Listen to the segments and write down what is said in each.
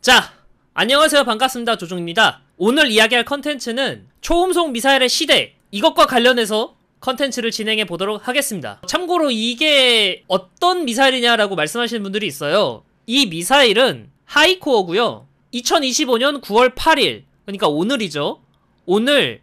자, 안녕하세요. 반갑습니다. 조종입니다. 오늘 이야기할 컨텐츠는 초음속 미사일의 시대, 이것과 관련해서 컨텐츠를 진행해 보도록 하겠습니다. 참고로 이게 어떤 미사일이냐라고 말씀하시는 분들이 있어요. 이 미사일은 하이코어고요. 2025년 9월 8일, 그러니까 오늘이죠. 오늘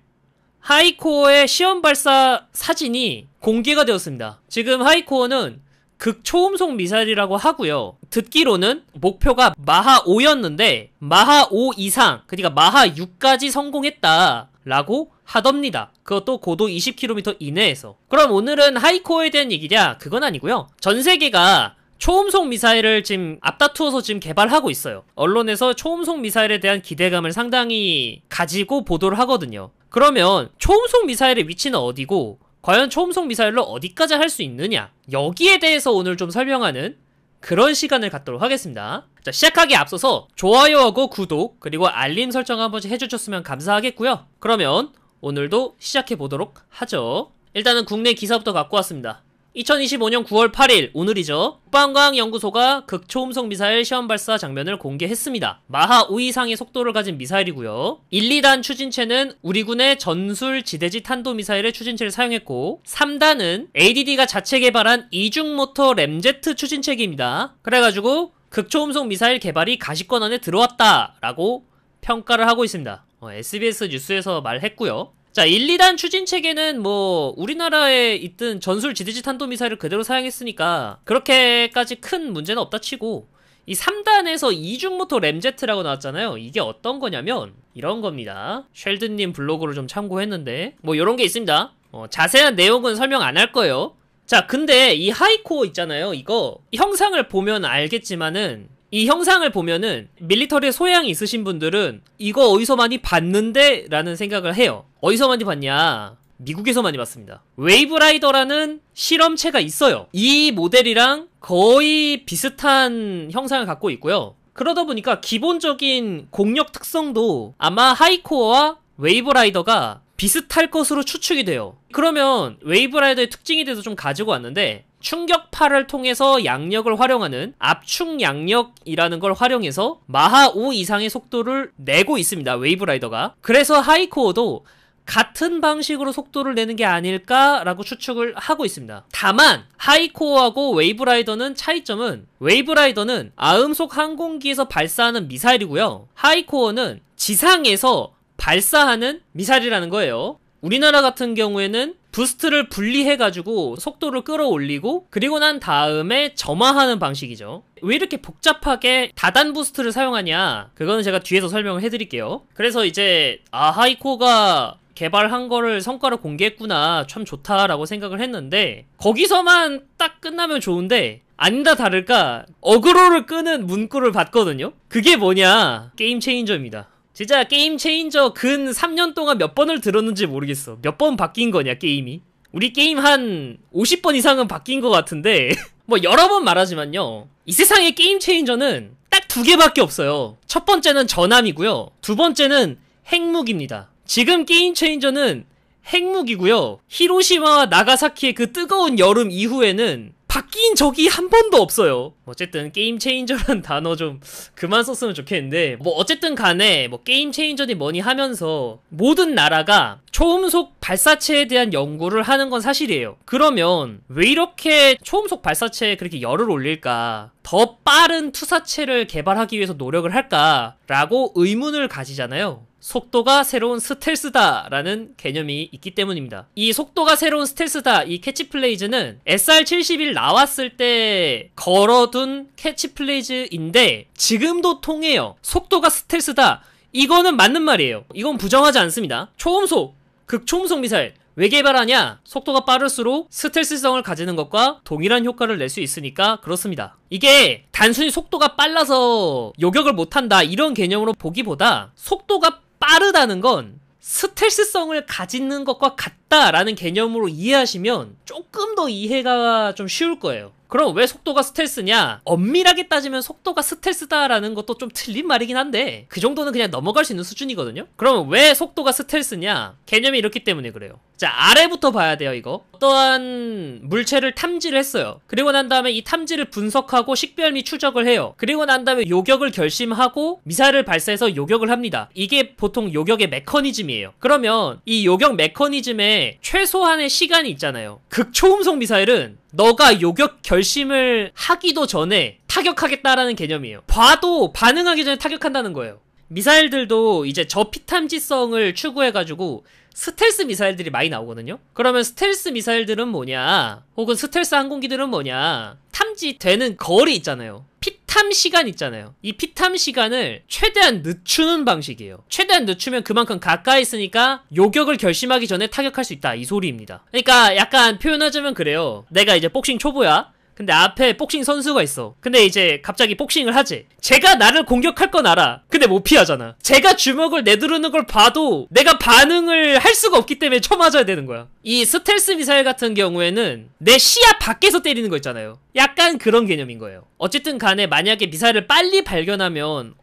하이코어의 시험 발사 사진이 공개가 되었습니다. 지금 하이코어는 극초음속 미사일이라고 하고요. 듣기로는 목표가 마하 5였는데 마하 5 이상, 그러니까 마하 6까지 성공했다라고 하답니다. 그것도 고도 20km 이내에서. 그럼 오늘은 하이코어에 대한 얘기냐? 그건 아니고요. 전 세계가 초음속 미사일을 지금 앞다투어서 지금 개발하고 있어요. 언론에서 초음속 미사일에 대한 기대감을 상당히 가지고 보도를 하거든요. 그러면 초음속 미사일의 위치는 어디고 과연 초음속 미사일로 어디까지 할 수 있느냐, 여기에 대해서 오늘 좀 설명하는 그런 시간을 갖도록 하겠습니다. 자, 시작하기에 앞서서 좋아요하고 구독 그리고 알림 설정 한 번씩 해주셨으면 감사하겠고요. 그러면 오늘도 시작해보도록 하죠. 일단은 국내 기사부터 갖고 왔습니다. 2025년 9월 8일 오늘이죠. 국방과학연구소가 극초음속 미사일 시험 발사 장면을 공개했습니다. 마하 5 이상의 속도를 가진 미사일이고요. 1, 2단 추진체는 우리 군의 전술 지대지 탄도미사일의 추진체를 사용했고 3단은 ADD가 자체 개발한 이중모터 램제트 추진체계입니다. 그래가지고 극초음속 미사일 개발이 가시권 안에 들어왔다라고 평가를 하고 있습니다. SBS 뉴스에서 말했고요. 자, 1, 2단 추진체계는 뭐 우리나라에 있던 전술 지대지 탄도미사일을 그대로 사용했으니까 그렇게까지 큰 문제는 없다 치고, 이 3단에서 이중모터 램제트라고 나왔잖아요. 이게 어떤 거냐면 이런 겁니다. 쉘드님 블로그를 좀 참고했는데 뭐 요런 게 있습니다. 자세한 내용은 설명 안 할 거예요. 자, 근데 이 하이코어 있잖아요. 이거 형상을 보면 알겠지만은, 이 형상을 보면은 밀리터리 소양이 있으신 분들은 이거 어디서 많이 봤는데? 라는 생각을 해요. 어디서 많이 봤냐? 미국에서 많이 봤습니다. 웨이브라이더라는 실험체가 있어요. 이 모델이랑 거의 비슷한 형상을 갖고 있고요. 그러다 보니까 기본적인 공력 특성도 아마 하이코어와 웨이브라이더가 비슷할 것으로 추측이 돼요. 그러면 웨이브라이더의 특징에 대해서 좀 가지고 왔는데, 충격파를 통해서 양력을 활용하는 압축 양력이라는 걸 활용해서 마하 5 이상의 속도를 내고 있습니다. 웨이브라이더가. 그래서 하이코어도 같은 방식으로 속도를 내는 게 아닐까라고 추측을 하고 있습니다. 다만 하이코어하고 웨이브라이더는 차이점은, 웨이브라이더는 아음속 항공기에서 발사하는 미사일이고요. 하이코어는 지상에서 발사하는 미사일이라는 거예요. 우리나라 같은 경우에는 부스트를 분리해가지고 속도를 끌어올리고 그리고 난 다음에 점화하는 방식이죠. 왜 이렇게 복잡하게 다단 부스트를 사용하냐, 그거는 제가 뒤에서 설명을 해드릴게요. 그래서 이제 하이코어가 개발한 거를 성과를 공개했구나, 참 좋다라고 생각을 했는데, 거기서만 딱 끝나면 좋은데 아니다 다를까 어그로를 끄는 문구를 봤거든요. 그게 뭐냐, 게임 체인저입니다. 진짜 게임 체인저 근 3년 동안 몇 번을 들었는지 모르겠어. 몇 번 바뀐 거냐 게임이. 우리 게임 한 50번 이상은 바뀐 것 같은데 뭐 여러 번 말하지만요, 이 세상의 게임 체인저는 딱 두 개밖에 없어요. 첫 번째는 전함이고요, 두 번째는 핵무기입니다. 지금 게임 체인저는 핵무기고요. 히로시마와 나가사키의 그 뜨거운 여름 이후에는 바뀐 적이 한 번도 없어요. 어쨌든 게임 체인저라는 단어 좀 그만 썼으면 좋겠는데, 뭐 어쨌든 간에 뭐 게임 체인저니 뭐니 하면서 모든 나라가 초음속 발사체에 대한 연구를 하는 건 사실이에요. 그러면 왜 이렇게 초음속 발사체에 그렇게 열을 올릴까, 더 빠른 투사체를 개발하기 위해서 노력을 할까 라고 의문을 가지잖아요. 속도가 새로운 스텔스다라는 개념이 있기 때문입니다. 이 속도가 새로운 스텔스다, 이 캐치플레이즈는 SR-71 나왔을 때 걸어둔 캐치플레이즈인데 지금도 통해요. 속도가 스텔스다, 이거는 맞는 말이에요. 이건 부정하지 않습니다. 초음속, 극초음속 미사일 왜 개발하냐? 속도가 빠를수록 스텔스성을 가지는 것과 동일한 효과를 낼 수 있으니까 그렇습니다. 이게 단순히 속도가 빨라서 요격을 못한다 이런 개념으로 보기보다, 속도가 빠르다는 건 스텔스성을 가지는 것과 같다라는 개념으로 이해하시면 조금 더 이해가 좀 쉬울 거예요. 그럼 왜 속도가 스텔스냐? 엄밀하게 따지면 속도가 스텔스다라는 것도 좀 틀린 말이긴 한데 그 정도는 그냥 넘어갈 수 있는 수준이거든요? 그러면 왜 속도가 스텔스냐? 개념이 이렇기 때문에 그래요. 자, 아래부터 봐야 돼요, 이거. 어떠한 물체를 탐지를 했어요. 그리고 난 다음에 이 탐지를 분석하고 식별 및 추적을 해요. 그리고 난 다음에 요격을 결심하고 미사일을 발사해서 요격을 합니다. 이게 보통 요격의 메커니즘이에요. 그러면 이 요격 메커니즘에 최소한의 시간이 있잖아요. 극초음속 미사일은 너가 요격 결심을 하기도 전에 타격하겠다라는 개념이에요. 봐도 반응하기 전에 타격한다는 거예요. 미사일들도 이제 저피탐지성을 추구해가지고 스텔스 미사일들이 많이 나오거든요. 그러면 스텔스 미사일들은 뭐냐, 혹은 스텔스 항공기들은 뭐냐, 탐지되는 거리 있잖아요. 피탐 시간 있잖아요. 이 피탐 시간을 최대한 늦추는 방식이에요. 최대한 늦추면 그만큼 가까이 있으니까 요격을 결심하기 전에 타격할 수 있다, 이 소리입니다. 그러니까 약간 표현하자면 그래요. 내가 이제 복싱 초보야. 근데 앞에 복싱 선수가 있어. 근데 이제 갑자기 복싱을 하지. 제가 나를 공격할 건 알아. 근데 못 피하잖아. 제가 주먹을 내두르는 걸 봐도 내가 반응을 할 수가 없기 때문에 쳐맞아야 되는 거야. 이 스텔스 미사일 같은 경우에는 내 시야 밖에서 때리는 거 있잖아요. 약간 그런 개념인 거예요. 어쨌든 간에 만약에 미사일을 빨리 발견하면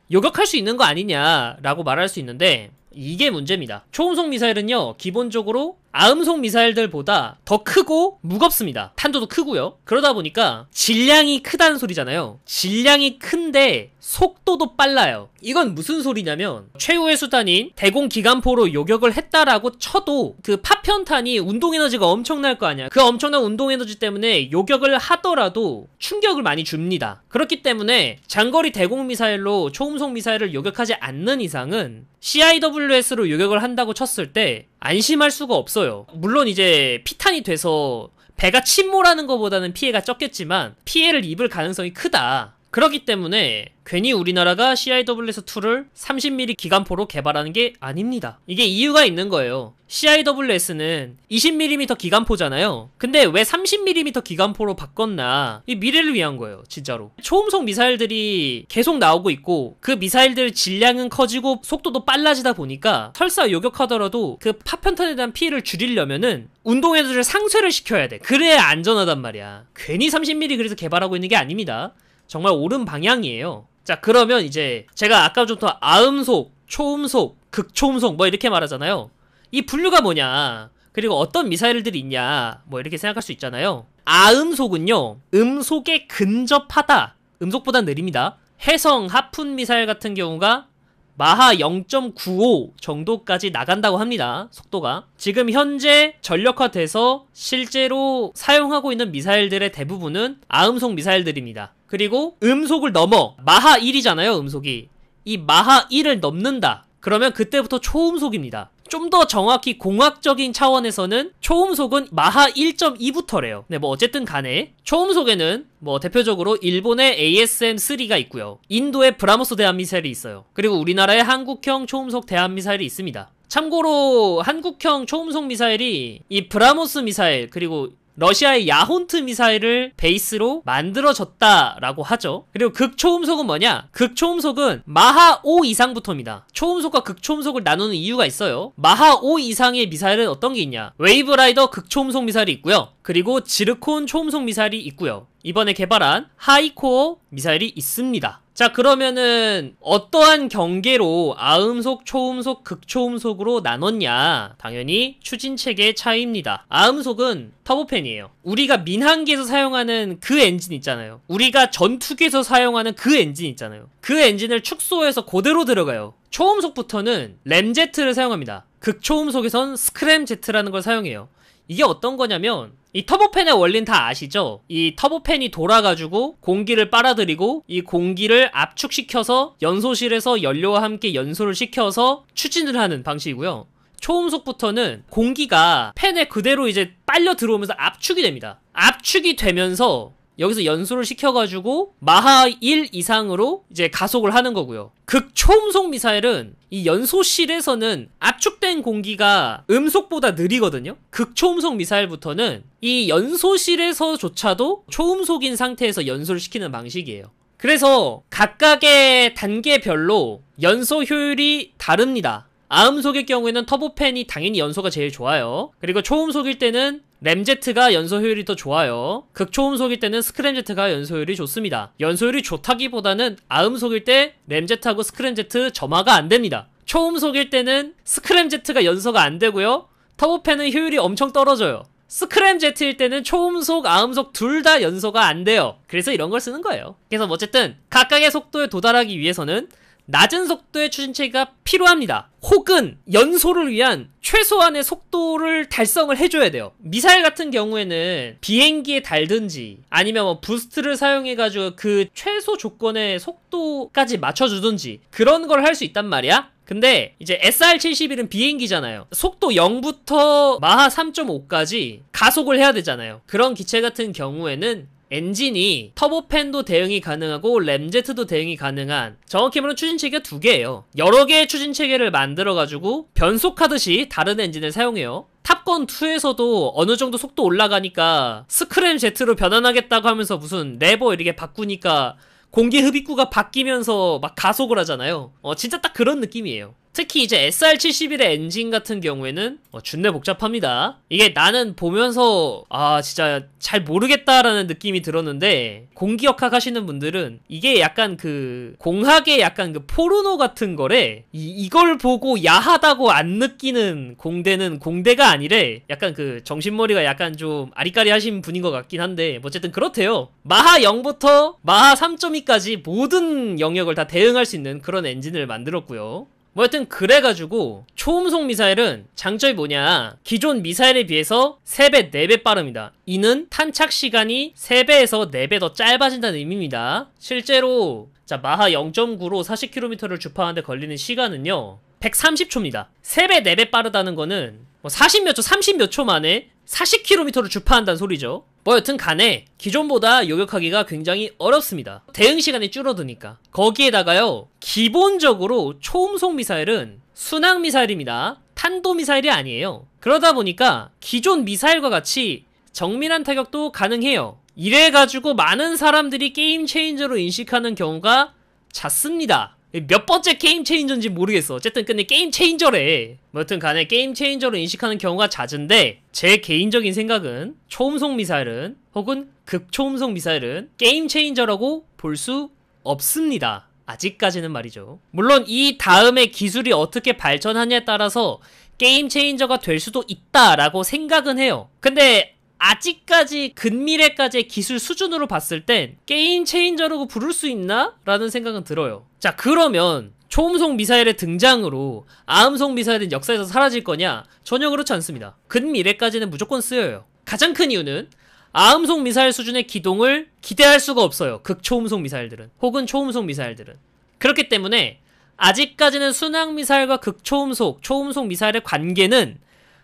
요격할 수 있는 거 아니냐라고 말할 수 있는데 이게 문제입니다. 초음속 미사일은요, 기본적으로 아음속 미사일들보다 더 크고 무겁습니다. 탄도도 크고요. 그러다 보니까 질량이 크다는 소리잖아요. 질량이 큰데 속도도 빨라요. 이건 무슨 소리냐면 최후의 수단인 대공 기관포로 요격을 했다라고 쳐도 그 파편탄이 운동에너지가 엄청날 거 아니야. 그 엄청난 운동에너지 때문에 요격을 하더라도 충격을 많이 줍니다. 그렇기 때문에 장거리 대공 미사일로 초음속 미사일을 요격하지 않는 이상은 CIWS로 요격을 한다고 쳤을 때 안심할 수가 없어요. 물론 이제 피탄이 돼서 배가 침몰하는 것보다는 피해가 적겠지만 피해를 입을 가능성이 크다. 그렇기 때문에 괜히 우리나라가 CIWS-2를 30mm 기관포로 개발하는 게 아닙니다. 이게 이유가 있는 거예요. CIWS는 20mm 기관포잖아요. 근데 왜 30mm 기관포로 바꿨나? 이 미래를 위한 거예요, 진짜로. 초음속 미사일들이 계속 나오고 있고 그 미사일들 질량은 커지고 속도도 빨라지다 보니까 설사 요격하더라도 그 파편탄에 대한 피해를 줄이려면은 운동에너지를 상쇄를 시켜야 돼. 그래야 안전하단 말이야. 괜히 30mm 그래서 개발하고 있는 게 아닙니다. 정말 옳은 방향이에요. 자, 그러면 이제 제가 아까부터 아음속, 초음속, 극초음속 뭐 이렇게 말하잖아요. 이 분류가 뭐냐, 그리고 어떤 미사일들이 있냐, 뭐 이렇게 생각할 수 있잖아요. 아음속은요, 음속에 근접하다. 음속보다 느립니다. 해성, 하푼 미사일 같은 경우가 마하 0.95 정도까지 나간다고 합니다. 속도가. 지금 현재 전력화돼서 실제로 사용하고 있는 미사일들의 대부분은 아음속 미사일들입니다. 그리고 음속을 넘어 마하 1이잖아요, 음속이. 이 마하 1을 넘는다. 그러면 그때부터 초음속입니다. 좀 더 정확히 공학적인 차원에서는 초음속은 마하 1.2부터래요. 네, 뭐 어쨌든 간에 초음속에는 뭐 대표적으로 일본의 ASM-3가 있고요. 인도의 브라모스 대한미사일이 있어요. 그리고 우리나라의 한국형 초음속 대한미사일이 있습니다. 참고로 한국형 초음속 미사일이 이 브라모스 미사일 그리고 러시아의 야혼트 미사일을 베이스로 만들어졌다라고 하죠. 그리고 극초음속은 뭐냐? 극초음속은 마하 5 이상부터입니다. 초음속과 극초음속을 나누는 이유가 있어요. 마하 5 이상의 미사일은 어떤 게 있냐? 웨이브라이더 극초음속 미사일이 있고요. 그리고 지르콘 초음속 미사일이 있고요. 이번에 개발한 하이코어 미사일이 있습니다. 자, 그러면은 어떠한 경계로 아음속, 초음속, 극초음속으로 나눴냐? 당연히 추진체계의 차이입니다. 아음속은 터보팬이에요. 우리가 민항기에서 사용하는 그 엔진 있잖아요. 우리가 전투기에서 사용하는 그 엔진 있잖아요. 그 엔진을 축소해서 그대로 들어가요. 초음속부터는 램제트를 사용합니다. 극초음속에선 스크램제트라는 걸 사용해요. 이게 어떤 거냐면 이 터보팬의 원리는 다 아시죠? 이 터보팬이 돌아가지고 공기를 빨아들이고 이 공기를 압축시켜서 연소실에서 연료와 함께 연소를 시켜서 추진을 하는 방식이고요. 초음속부터는 공기가 팬에 그대로 이제 빨려 들어오면서 압축이 됩니다. 압축이 되면서 여기서 연소를 시켜가지고 마하 1 이상으로 이제 가속을 하는 거고요. 극초음속 미사일은 이 연소실에서는 압축된 공기가 음속보다 느리거든요. 극초음속 미사일부터는 이 연소실에서조차도 초음속인 상태에서 연소를 시키는 방식이에요. 그래서 각각의 단계별로 연소 효율이 다릅니다. 아음속일 경우에는 터보팬이 당연히 연소가 제일 좋아요. 그리고 초음속일 때는 램제트가 연소 효율이 더 좋아요. 극초음속일 때는 스크램제트가 연소 효율이 좋습니다. 연소 효율이 좋다기보다는 아음속일 때 램제트하고 스크램제트 점화가 안 됩니다. 초음속일 때는 스크램제트가 연소가 안 되고요. 터보팬은 효율이 엄청 떨어져요. 스크램제트일 때는 초음속, 아음속 둘 다 연소가 안 돼요. 그래서 이런 걸 쓰는 거예요. 그래서 어쨌든 각각의 속도에 도달하기 위해서는 낮은 속도의 추진체계가 필요합니다. 혹은 연소를 위한 최소한의 속도를 달성을 해줘야 돼요. 미사일 같은 경우에는 비행기에 달든지 아니면 뭐 부스트를 사용해가지고 그 최소 조건의 속도까지 맞춰주든지 그런 걸 할 수 있단 말이야. 근데 이제 SR-71은 비행기잖아요. 속도 0부터 마하 3.5까지 가속을 해야 되잖아요. 그런 기체 같은 경우에는 엔진이 터보팬도 대응이 가능하고 램제트도 대응이 가능한, 정확히 말하면 추진체계가 두 개예요. 여러 개의 추진체계를 만들어가지고 변속하듯이 다른 엔진을 사용해요. 탑건2에서도 어느 정도 속도 올라가니까 스크램 제트로 변환하겠다고 하면서 무슨 레버 이렇게 바꾸니까 공기 흡입구가 바뀌면서 막 가속을 하잖아요. 진짜 딱 그런 느낌이에요. 특히 이제 SR-71의 엔진 같은 경우에는 준내 복잡합니다. 이게 나는 보면서 진짜 잘 모르겠다라는 느낌이 들었는데, 공기역학 하시는 분들은 이게 약간 그 공학의 약간 그 포르노 같은 거래. 이걸 보고 야하다고 안 느끼는 공대는 공대가 아니래. 약간 그 정신머리가 약간 좀 아리까리 하신 분인 것 같긴 한데 어쨌든 그렇대요. 마하 0부터 마하 3.2까지 모든 영역을 다 대응할 수 있는 그런 엔진을 만들었고요. 뭐 여튼 그래가지고 초음속 미사일은 장점이 뭐냐, 기존 미사일에 비해서 3배, 4배 빠릅니다. 이는 탄착 시간이 3배에서 4배 더 짧아진다는 의미입니다. 실제로 마하 0.9로 40km를 주파하는데 걸리는 시간은요 130초입니다. 3배, 4배 빠르다는 거는 뭐 40몇 초, 30몇 초 만에 40km를 주파한다는 소리죠. 뭐 여튼 간에 기존보다 요격하기가 굉장히 어렵습니다. 대응 시간이 줄어드니까. 거기에다가요, 기본적으로 초음속 미사일은 순항 미사일입니다. 탄도 미사일이 아니에요. 그러다 보니까 기존 미사일과 같이 정밀한 타격도 가능해요. 이래가지고 많은 사람들이 게임 체인저로 인식하는 경우가 잦습니다. 몇 번째 게임 체인저인지 모르겠어. 어쨌든 근데 게임 체인저래. 뭐 여튼 간에 게임 체인저로 인식하는 경우가 잦은데, 제 개인적인 생각은 초음속 미사일은 혹은 극초음속 미사일은 게임 체인저라고 볼 수 없습니다. 아직까지는 말이죠. 물론 이 다음에 기술이 어떻게 발전하냐에 따라서 게임 체인저가 될 수도 있다라고 생각은 해요. 근데 아직까지 근미래까지의 기술 수준으로 봤을 땐 게임 체인저라고 부를 수 있나? 라는 생각은 들어요. 자, 그러면 초음속 미사일의 등장으로 아음속 미사일은 역사에서 사라질 거냐? 전혀 그렇지 않습니다. 근미래까지는 무조건 쓰여요. 가장 큰 이유는 아음속 미사일 수준의 기동을 기대할 수가 없어요. 극초음속 미사일들은, 혹은 초음속 미사일들은. 그렇기 때문에 아직까지는 순항 미사일과 극초음속, 초음속 미사일의 관계는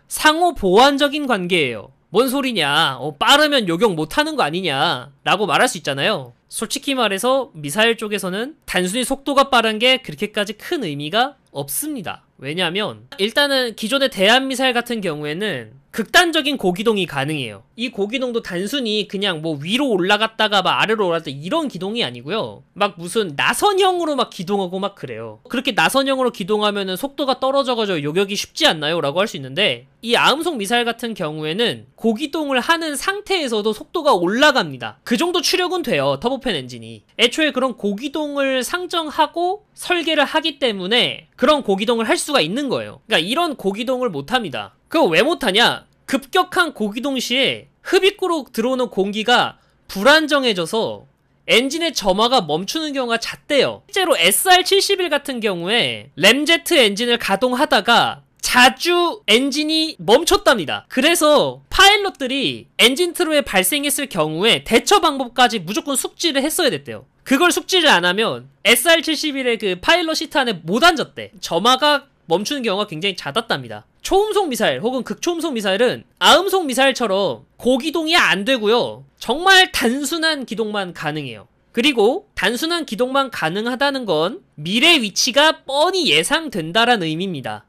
상호 보완적인 관계예요. 뭔 소리냐, 빠르면 요격 못하는 거 아니냐 라고 말할 수 있잖아요. 솔직히 말해서 미사일 쪽에서는 단순히 속도가 빠른 게 그렇게까지 큰 의미가 없습니다. 왜냐하면 일단은 기존의 대한미사일 같은 경우에는 극단적인 고기동이 가능해요. 이 고기동도 단순히 그냥 뭐 위로 올라갔다가 막 아래로 올라갔다 이런 기동이 아니고요. 막 무슨 나선형으로 막 기동하고 막 그래요. 그렇게 나선형으로 기동하면은 속도가 떨어져가지고 요격이 쉽지 않나요? 라고 할 수 있는데, 이 아음속 미사일 같은 경우에는 고기동을 하는 상태에서도 속도가 올라갑니다. 그 정도 추력은 돼요, 터보팬 엔진이. 애초에 그런 고기동을 상정하고 설계를 하기 때문에 그런 고기동을 할 수가 있는 거예요. 그러니까 이런 고기동을 못합니다. 그거 왜 못하냐? 급격한 고기동 시에 흡입구로 들어오는 공기가 불안정해져서 엔진의 점화가 멈추는 경우가 잦대요. 실제로 SR-71 같은 경우에 램제트 엔진을 가동하다가 자주 엔진이 멈췄답니다. 그래서 파일럿들이 엔진 트러블이 발생했을 경우에 대처 방법까지 무조건 숙지를 했어야 됐대요. 그걸 숙지를 안 하면 SR-71의 그 파일럿 시트 안에 못 앉았대. 점화가 멈추는 경우가 굉장히 잦았답니다. 초음속 미사일 혹은 극초음속 미사일은 아음속 미사일처럼 고기동이 안 되고요. 정말 단순한 기동만 가능해요. 그리고 단순한 기동만 가능하다는 건 미래 위치가 뻔히 예상된다라는 의미입니다.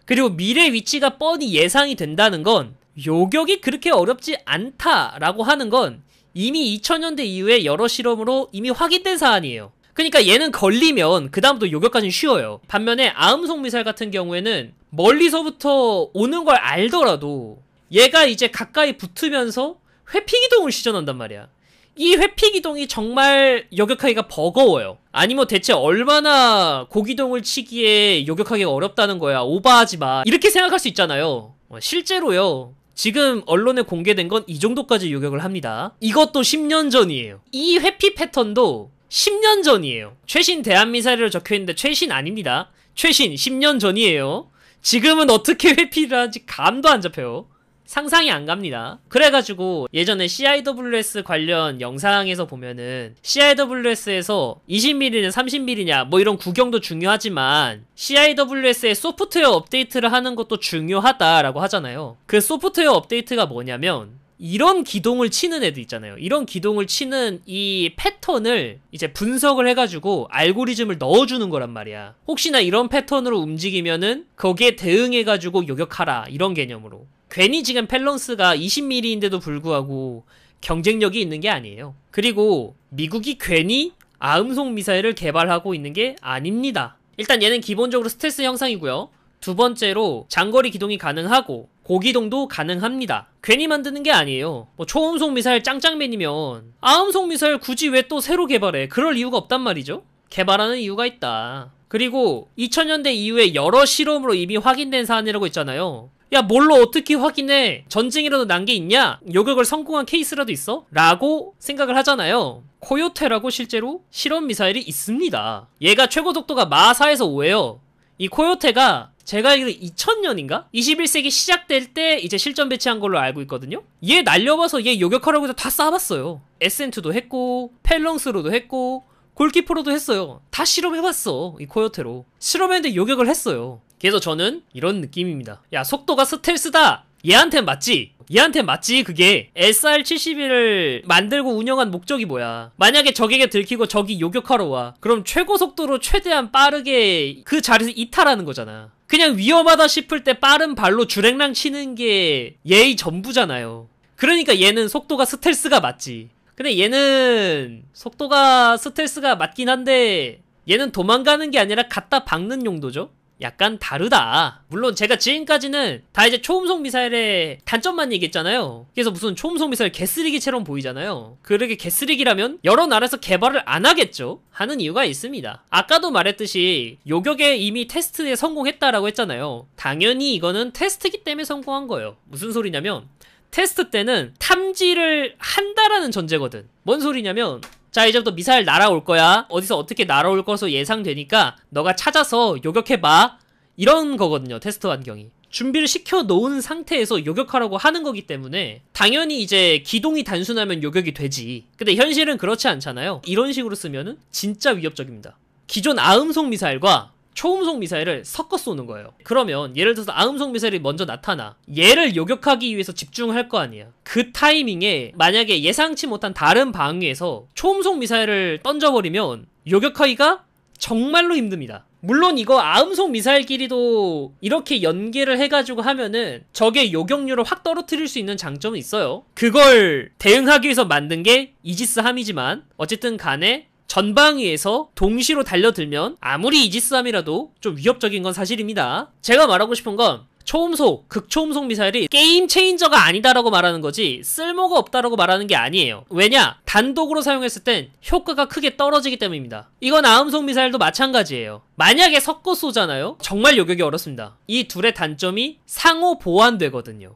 그리고 미래 위치가 뻔히 예상이 된다는 건 요격이 그렇게 어렵지 않다라고 하는 건 이미 2000년대 이후에 여러 실험으로 이미 확인된 사안이에요. 그러니까 얘는 걸리면 그 다음부터 요격까지는 쉬워요. 반면에 아음속 미사일 같은 경우에는 멀리서부터 오는 걸 알더라도 얘가 이제 가까이 붙으면서 회피기동을 시전한단 말이야. 이 회피기동이 정말 요격하기가 버거워요. 아니 뭐 대체 얼마나 고기동을 치기에 요격하기가 어렵다는 거야. 오버하지 마. 이렇게 생각할 수 있잖아요. 실제로요. 지금 언론에 공개된 건 이 정도까지 요격을 합니다. 이것도 10년 전이에요. 이 회피 패턴도 10년 전이에요. 최신 대한미사일로 적혀있는데 최신 아닙니다. 최신 10년 전이에요. 지금은 어떻게 회피를 하는지 감도 안 잡혀요. 상상이 안 갑니다. 그래가지고 예전에 CIWS 관련 영상에서 보면은 CIWS에서 20mm냐 30mm냐 뭐 이런 구경도 중요하지만 CIWS의 소프트웨어 업데이트를 하는 것도 중요하다라고 하잖아요. 그 소프트웨어 업데이트가 뭐냐면 이런 기동을 치는 애들 있잖아요. 이런 기동을 치는 이 패턴을 이제 분석을 해가지고 알고리즘을 넣어주는 거란 말이야. 혹시나 이런 패턴으로 움직이면은 거기에 대응해가지고 요격하라 이런 개념으로. 괜히 지금 밸런스가 20mm인데도 불구하고 경쟁력이 있는 게 아니에요. 그리고 미국이 괜히 아음속 미사일을 개발하고 있는 게 아닙니다. 일단 얘는 기본적으로 스텔스 형상이고요. 두 번째로 장거리 기동이 가능하고 고기동도 가능합니다. 괜히 만드는 게 아니에요. 뭐 초음속 미사일 짱짱맨이면 아음속 미사일 굳이 왜 또 새로 개발해? 그럴 이유가 없단 말이죠. 개발하는 이유가 있다. 그리고 2000년대 이후에 여러 실험으로 이미 확인된 사안이라고 있잖아요. 야 뭘로 어떻게 확인해? 전쟁이라도 난 게 있냐? 요격을 성공한 케이스라도 있어? 라고 생각을 하잖아요. 코요테라고 실제로 실험 미사일이 있습니다. 얘가 최고 속도가 마 4에서 5예요. 이 코요테가 제가 알기로 2000년인가? 21세기 시작될 때 이제 실전 배치한 걸로 알고 있거든요? 얘 날려봐서 얘 요격하라고 해서 다 쏴봤어요. 에센트도 했고 펠렁스로도 했고 골키퍼로도 했어요. 다 실험해봤어. 이 코요테로. 실험했는데 요격을 했어요. 그래서 저는 이런 느낌입니다. 야 속도가 스텔스다. 얘한텐 맞지? 얘한텐 맞지 그게. SR-71을 만들고 운영한 목적이 뭐야. 만약에 적에게 들키고 적이 요격하러 와. 그럼 최고 속도로 최대한 빠르게 그 자리에서 이탈하는 거잖아. 그냥 위험하다 싶을 때 빠른 발로 주랭랑 치는 게 얘의 전부잖아요. 그러니까 얘는 속도가 스텔스가 맞지. 근데 얘는 속도가 스텔스가 맞긴 한데 얘는 도망가는 게 아니라 갖다 박는 용도죠. 약간 다르다. 물론 제가 지금까지는 다 이제 초음속 미사일의 단점만 얘기했잖아요. 그래서 무슨 초음속 미사일 개쓰레기처럼 보이잖아요. 그렇게 개쓰레기라면 여러 나라에서 개발을 안 하겠죠? 하는 이유가 있습니다. 아까도 말했듯이 요격에 이미 테스트에 성공했다라고 했잖아요. 당연히 이거는 테스트기 때문에 성공한 거예요. 무슨 소리냐면 테스트 때는 탐지를 한다라는 전제거든. 뭔 소리냐면 자 이제부터 미사일 날아올 거야. 어디서 어떻게 날아올 것으로 예상되니까 너가 찾아서 요격해봐. 이런 거거든요. 테스트 환경이. 준비를 시켜놓은 상태에서 요격하라고 하는 거기 때문에 당연히 이제 기동이 단순하면 요격이 되지. 근데 현실은 그렇지 않잖아요. 이런 식으로 쓰면은 진짜 위협적입니다. 기존 아음속 미사일과 초음속 미사일을 섞어 쏘는 거예요. 그러면 예를 들어서 아음속 미사일이 먼저 나타나. 얘를 요격하기 위해서 집중할 거 아니야. 그 타이밍에 만약에 예상치 못한 다른 방위에서 초음속 미사일을 던져버리면 요격하기가 정말로 힘듭니다. 물론 이거 아음속 미사일끼리도 이렇게 연계를 해가지고 하면은 적의 요격률을 확 떨어뜨릴 수 있는 장점은 있어요. 그걸 대응하기 위해서 만든 게 이지스함이지만 어쨌든 간에 전방위에서 동시로 달려들면 아무리 이지스함이라도 좀 위협적인 건 사실입니다. 제가 말하고 싶은 건 초음속, 극초음속 미사일이 게임 체인저가 아니다라고 말하는 거지 쓸모가 없다라고 말하는 게 아니에요. 왜냐? 단독으로 사용했을 땐 효과가 크게 떨어지기 때문입니다. 이건 아음속 미사일도 마찬가지예요. 만약에 섞어 쏘잖아요? 정말 요격이 어렵습니다. 이 둘의 단점이 상호 보완되거든요.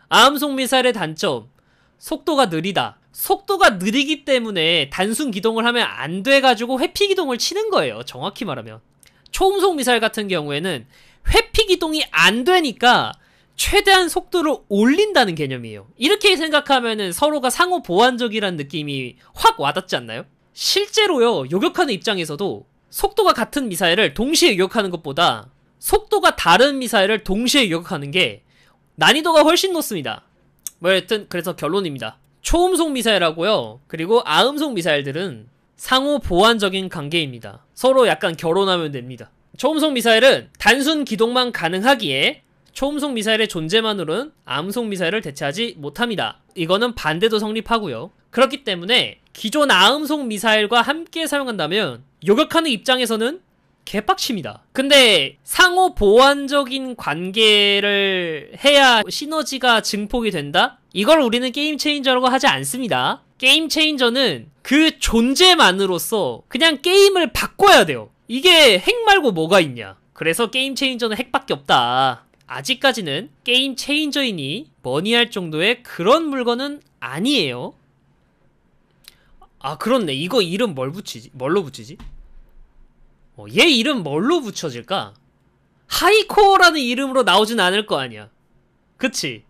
아음속 미사일의 단점, 속도가 느리다. 속도가 느리기 때문에 단순 기동을 하면 안 돼가지고 회피 기동을 치는 거예요. 정확히 말하면. 초음속 미사일 같은 경우에는 회피 기동이 안 되니까 최대한 속도를 올린다는 개념이에요. 이렇게 생각하면은 서로가 상호 보완적이라는 느낌이 확 와닿지 않나요? 실제로요, 요격하는 입장에서도 속도가 같은 미사일을 동시에 요격하는 것보다 속도가 다른 미사일을 동시에 요격하는 게 난이도가 훨씬 높습니다. 뭐 여튼 그래서 결론입니다. 초음속 미사일하고요, 그리고 아음속 미사일들은 상호 보완적인 관계입니다. 서로 약간 결혼하면 됩니다. 초음속 미사일은 단순 기동만 가능하기에 초음속 미사일의 존재만으로는 아음속 미사일을 대체하지 못합니다. 이거는 반대도 성립하고요. 그렇기 때문에 기존 아음속 미사일과 함께 사용한다면 요격하는 입장에서는 개빡칩니다. 근데 상호 보완적인 관계를 해야 시너지가 증폭이 된다? 이걸 우리는 게임 체인저라고 하지 않습니다. 게임 체인저는 그 존재만으로서 그냥 게임을 바꿔야 돼요. 이게 핵 말고 뭐가 있냐. 그래서 게임 체인저는 핵밖에 없다. 아직까지는 게임 체인저이니 뭐니 할 정도의 그런 물건은 아니에요. 아, 그렇네. 이거 이름 뭘로 붙이지? 얘 이름 뭘로 붙여질까? 하이코어라는 이름으로 나오진 않을 거 아니야. 그치?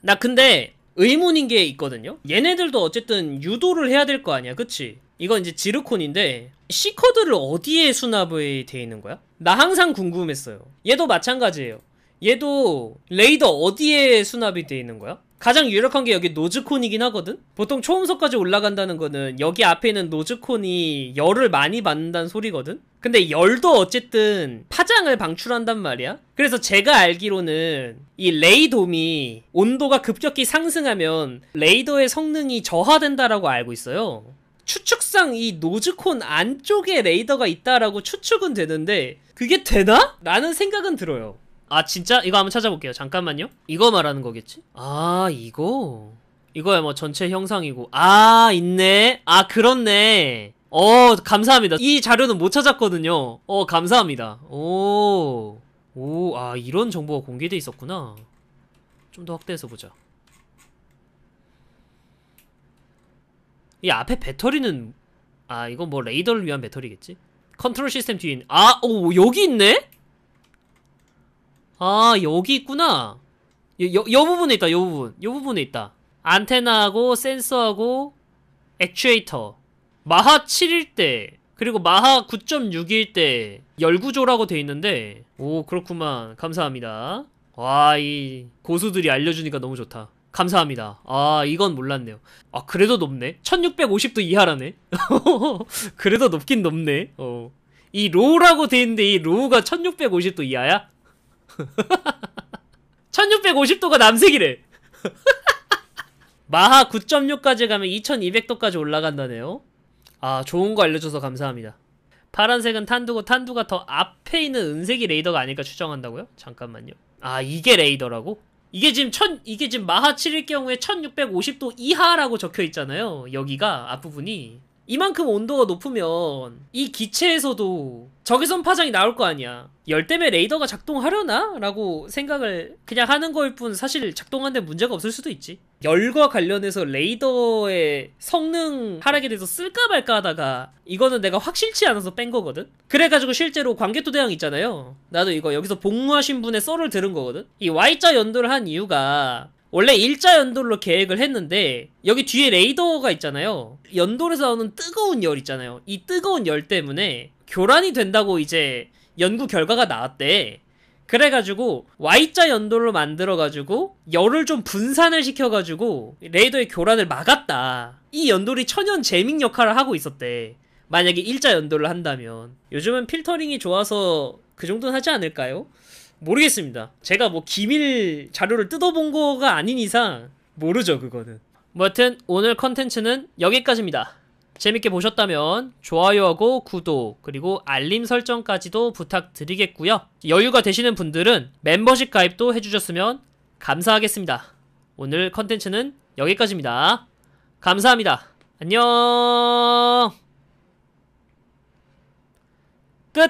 나 근데 의문인 게 있거든요? 얘네들도 어쨌든 유도를 해야 될 거 아니야. 그치? 이건 이제 지르콘인데 C코드를 어디에 수납이 돼 있는 거야? 나 항상 궁금했어요. 얘도 마찬가지예요. 얘도 레이더 어디에 수납이 돼 있는 거야? 가장 유력한 게 여기 노즈콘이긴 하거든? 보통 초음속까지 올라간다는 거는 여기 앞에 있는 노즈콘이 열을 많이 받는다는 소리거든? 근데 열도 어쨌든 파장을 방출한단 말이야? 그래서 제가 알기로는 이 레이돔이 온도가 급격히 상승하면 레이더의 성능이 저하된다라고 알고 있어요. 추측상 이 노즈콘 안쪽에 레이더가 있다라고 추측은 되는데 그게 되나? 라는 생각은 들어요. 아, 진짜? 이거 한번 찾아볼게요. 잠깐만요. 이거 말하는 거겠지? 아, 이거야 뭐 전체 형상이고. 아, 있네. 아, 그렇네. 감사합니다. 이 자료는 못 찾았거든요. 감사합니다. 아, 이런 정보가 공개돼 있었구나. 좀 더 확대해서 보자. 이 앞에 배터리는, 아, 이건 뭐 레이더를 위한 배터리겠지? 컨트롤 시스템 뒤에 여기 있네? 아, 여기 있구나. 요 부분에 있다. 요 부분에 있다. 안테나하고 센서하고 액추에이터. 마하 7일 때 그리고 마하 9.6일 때 열구조라고 돼 있는데, 오, 그렇구만. 감사합니다. 와, 이 고수들이 알려주니까 너무 좋다. 감사합니다. 아, 이건 몰랐네요. 아, 그래도 높네. 1650도 이하라네. 그래도 높긴 높네. 이 로우라고 돼 있는데 이 로우가 1650도 이하야? 1650도가 남색이래. 마하 9.6까지 가면 2200도까지 올라간다네요. 아, 좋은 거 알려줘서 감사합니다. 파란색은 탄두고 탄두가 더 앞에 있는 은색이 레이더가 아닐까 추정한다고요? 잠깐만요. 아, 이게 레이더라고? 이게 지금 마하 7일 경우에 1650도 이하라고 적혀 있잖아요. 여기가 앞부분이. 이만큼 온도가 높으면 이 기체에서도 적외선 파장이 나올 거 아니야. 열 때문에 레이더가 작동하려나? 라고 생각을 그냥 하는 거일 뿐 사실 작동하는데 문제가 없을 수도 있지. 열과 관련해서 레이더의 성능 하락에 대해서 쓸까 말까 하다가 이거는 내가 확실치 않아서 뺀 거거든? 그래가지고 실제로 광개토대왕 있잖아요. 나도 이거 여기서 복무하신 분의 썰을 들은 거거든? 이 Y자 연도를 한 이유가 원래 일자 연돌로 계획을 했는데 여기 뒤에 레이더가 있잖아요. 연돌에서 나오는 뜨거운 열 있잖아요. 이 뜨거운 열 때문에 교란이 된다고 이제 연구 결과가 나왔대. 그래가지고 Y자 연돌로 만들어가지고 열을 좀 분산을 시켜가지고 레이더의 교란을 막았다. 이 연돌이 천연 제밍 역할을 하고 있었대. 만약에 일자 연돌을 한다면. 요즘은 필터링이 좋아서 그 정도는 하지 않을까요? 모르겠습니다. 제가 뭐 기밀 자료를 뜯어본 거가 아닌 이상 모르죠, 그거는. 뭐 여튼 오늘 컨텐츠는 여기까지입니다. 재밌게 보셨다면 좋아요하고 구독 그리고 알림 설정까지도 부탁드리겠고요. 여유가 되시는 분들은 멤버십 가입도 해주셨으면 감사하겠습니다. 오늘 컨텐츠는 여기까지입니다. 감사합니다. 안녕.